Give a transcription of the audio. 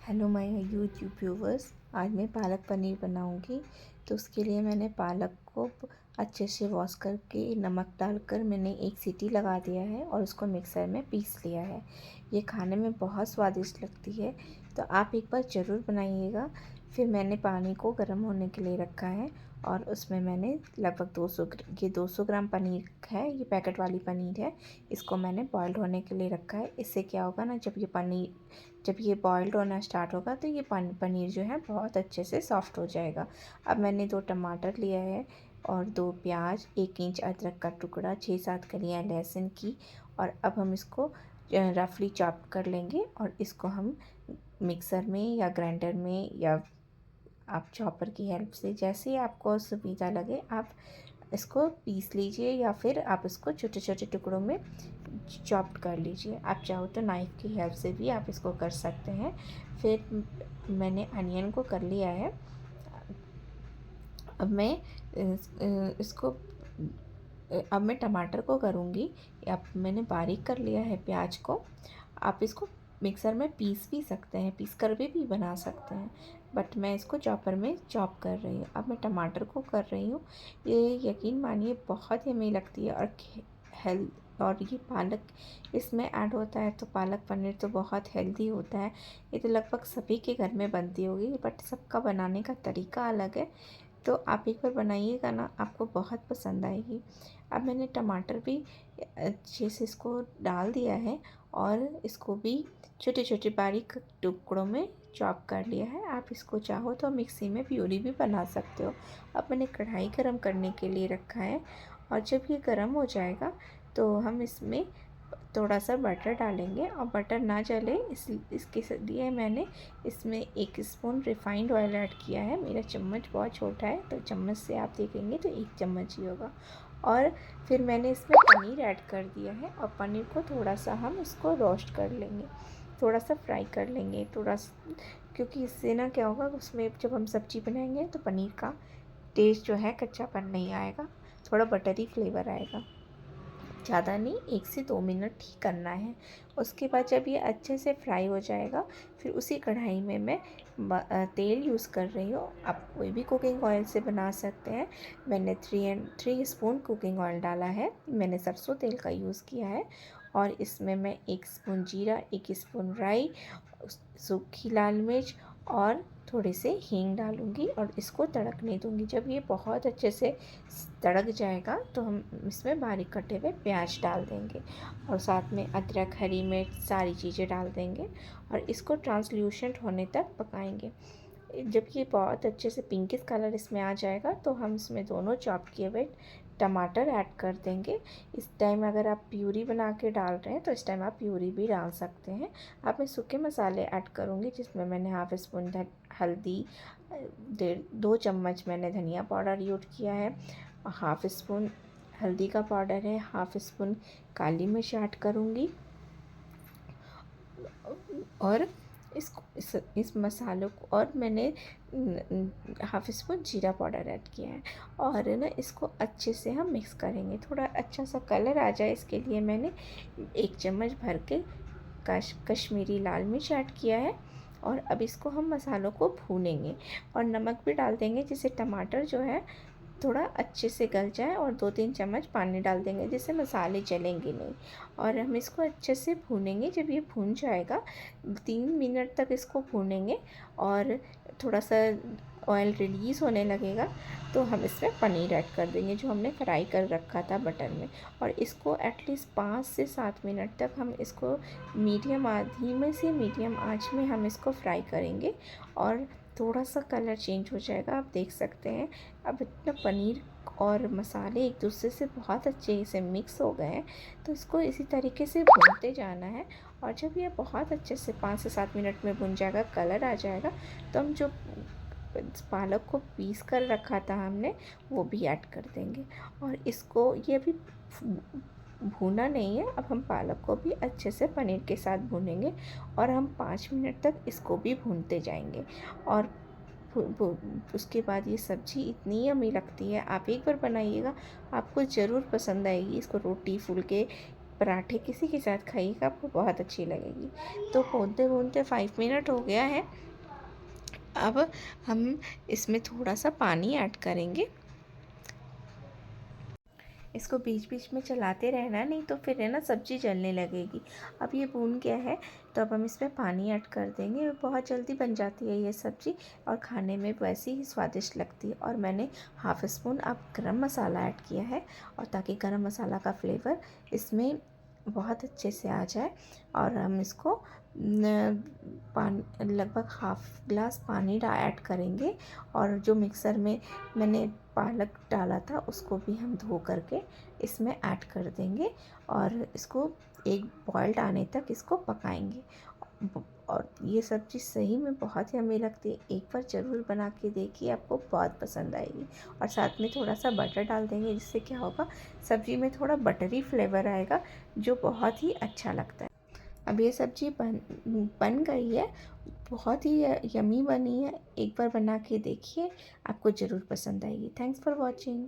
Hello my YouTube viewers. आज मैं पालक पनीर बनाऊंगी। तो उसके लिए मैंने पालक को अच्छे से वॉश करके नमक डालकर मैंने एक सीटी लगा दिया है और उसको मिक्सर में पीस लिया है। ये खाने में बहुत स्वादिष्ट लगती है, तो आप एक बार ज़रूर बनाइएगा। फिर मैंने पानी को गर्म होने के लिए रखा है और उसमें मैंने लगभग 200 ग्राम पनीर है। ये पैकेट वाली पनीर है। इसको मैंने बॉइल्ड होने के लिए रखा है। इससे क्या होगा ना, जब ये बॉइल्ड होना स्टार्ट होगा तो ये पनीर जो है बहुत अच्छे से सॉफ्ट हो जाएगा। अब मैंने 2 टमाटर लिया है और 2 प्याज, 1 इंच अदरक का टुकड़ा, 6-7 कलियाँ लहसुन की। और अब हम इसको रफली चॉप कर लेंगे और इसको हम मिक्सर में या ग्राइंडर में या आप चॉपर की हेल्प से, जैसे आपको सुविधा लगे, आप इसको पीस लीजिए या फिर आप इसको छोटे छोटे टुकड़ों में चॉप्ड कर लीजिए। आप चाहो तो नाइफ़ की हेल्प से भी आप इसको कर सकते हैं। फिर मैंने अनियन को कर लिया है। अब मैं इसको अब मैं टमाटर को करूँगी। अब मैंने बारीक कर लिया है प्याज को। आप इसको मिक्सर में पीस भी सकते हैं, पीस कर भी बना सकते हैं, बट मैं इसको चॉपर में चॉप कर रही हूँ। अब मैं टमाटर को कर रही हूँ। ये यकीन मानिए बहुत यम्मी लगती है और हेल्थ, और ये पालक इसमें ऐड होता है तो पालक पनीर तो बहुत हेल्दी होता है। ये तो लगभग सभी के घर में बनती होगी, बट सबका बनाने का तरीका अलग है। तो आप एक बार बनाइएगा ना, आपको बहुत पसंद आएगी। अब मैंने टमाटर भी अच्छे से इसको डाल दिया है और इसको भी छोटे छोटे बारीक टुकड़ों में चॉप कर लिया है। आप इसको चाहो तो मिक्सी में प्यूरी भी बना सकते हो। अब मैंने कढ़ाई गरम करने के लिए रखा है और जब ये गरम हो जाएगा तो हम इसमें थोड़ा सा बटर डालेंगे और बटर ना जले इसके लिए मैंने इसमें 1 स्पून रिफ़ाइंड ऑयल ऐड किया है। मेरा चम्मच बहुत छोटा है तो चम्मच से आप देखेंगे तो 1 चम्मच ही होगा। और फिर मैंने इसमें पनीर ऐड कर दिया है और पनीर को थोड़ा सा हम इसको रोस्ट कर लेंगे, थोड़ा सा फ्राई कर लेंगे, क्योंकि इससे ना क्या होगा, उसमें जब हम सब्ज़ी बनाएंगे तो पनीर का टेस्ट जो है कच्चापन नहीं आएगा, थोड़ा बटरी फ्लेवर आएगा। ज़्यादा नहीं, 1 से 2 मिनट ही करना है। उसके बाद जब ये अच्छे से फ्राई हो जाएगा, फिर उसी कढ़ाई में मैं तेल यूज़ कर रही हूँ। आप कोई भी कुकिंग ऑयल से बना सकते हैं। मैंने 3 स्पून कुकिंग ऑयल डाला है। मैंने सरसों तेल का यूज़ किया है और इसमें मैं 1 स्पून जीरा, 1 स्पून राई, सूखी लाल मिर्च और थोड़े से हींग डालूँगी और इसको तड़कने दूँगी। जब ये बहुत अच्छे से तड़क जाएगा तो हम इसमें बारीक कटे हुए प्याज डाल देंगे और साथ में अदरक, हरी मिर्च, सारी चीज़ें डाल देंगे और इसको ट्रांसल्यूशेंट होने तक पकाएंगे। जब ये बहुत अच्छे से पिंकिश कलर इसमें आ जाएगा तो हम इसमें दोनों चॉप किए हुए टमाटर ऐड कर देंगे। इस टाइम अगर आप प्यूरी बना के डाल रहे हैं तो इस टाइम आप प्यूरी भी डाल सकते हैं। अब मैं सूखे मसाले ऐड करूँगी, जिसमें मैंने हाफ़ स्पून हल्दी, 2 चम्मच मैंने धनिया पाउडर यूज़ किया है, हाफ़ स्पून हल्दी का पाउडर है, हाफ़ स्पून काली मिर्च ऐड करूँगी और इस मसालों को, और मैंने हाफ़ स्पून जीरा पाउडर ऐड किया है और ना इसको अच्छे से हम मिक्स करेंगे। थोड़ा अच्छा सा कलर आ जाए इसके लिए मैंने 1 चम्मच भर के कश्मीरी लाल मिर्च ऐड किया है और अब इसको हम मसालों को भूनेंगे और नमक भी डाल देंगे, जिससे टमाटर जो है थोड़ा अच्छे से गल जाए, और 2-3 चम्मच पानी डाल देंगे जिससे मसाले जलेंगे नहीं। और हम इसको अच्छे से भूनेंगे। जब ये भून जाएगा, 3 मिनट तक इसको भूनेंगे और थोड़ा सा ऑयल रिलीज़ होने लगेगा तो हम इसमें पनीर ऐड कर देंगे जो हमने फ्राई कर रखा था बटर में, और इसको एटलीस्ट 5 से 7 मिनट तक हम इसको धीमे से मीडियम आंच में हम इसको फ्राई करेंगे और थोड़ा सा कलर चेंज हो जाएगा, आप देख सकते हैं। अब इतना पनीर और मसाले एक दूसरे से बहुत अच्छे से मिक्स हो गए हैं, तो इसको इसी तरीके से भूनते जाना है। और जब ये बहुत अच्छे से 5 से 7 मिनट में भुन जाएगा, कलर आ जाएगा, तो हम जो पालक को पीस कर रखा था हमने, वो भी ऐड कर देंगे। और इसको ये अभी भूना नहीं है, अब हम पालक को भी अच्छे से पनीर के साथ भूनेंगे और हम 5 मिनट तक इसको भी भूनते जाएंगे। और उसके बाद ये सब्ज़ी इतनी यम्मी लगती है, आप एक बार बनाइएगा, आपको ज़रूर पसंद आएगी। इसको रोटी, फुलके, पराठे किसी के साथ खाइएगा, आपको बहुत अच्छी लगेगी। तो भूनते भूनते 5 मिनट हो गया है। अब हम इसमें थोड़ा सा पानी ऐड करेंगे। इसको बीच बीच में चलाते रहना, नहीं तो फिर है ना सब्ज़ी जलने लगेगी। अब ये भून गया है, तो अब हम इसमें पानी ऐड कर देंगे। बहुत जल्दी बन जाती है ये सब्ज़ी और खाने में वैसी ही स्वादिष्ट लगती है। और मैंने हाफ़ स्पून अब गरम मसाला ऐड किया है, और ताकि गरम मसाला का फ्लेवर इसमें बहुत अच्छे से आ जाए। और हम इसको पानी लगभग हाफ़ ग्लास पानी ऐड करेंगे। और जो मिक्सर में मैंने पालक डाला था उसको भी हम धो करके इसमें ऐड कर देंगे, और इसको एक बॉइल्ड आने तक इसको पकाएंगे। और ये सब्ज़ी सही में बहुत यम्मी लगती है। एक बार ज़रूर बना के देखिए, आपको बहुत पसंद आएगी। और साथ में थोड़ा सा बटर डाल देंगे, जिससे क्या होगा, सब्ज़ी में थोड़ा बटरी फ्लेवर आएगा, जो बहुत ही अच्छा लगता है। अब ये सब्ज़ी बन गई है, बहुत ही यम्मी बनी है। एक बार बना के देखिए, आपको ज़रूर पसंद आएगी। Thanks for watching.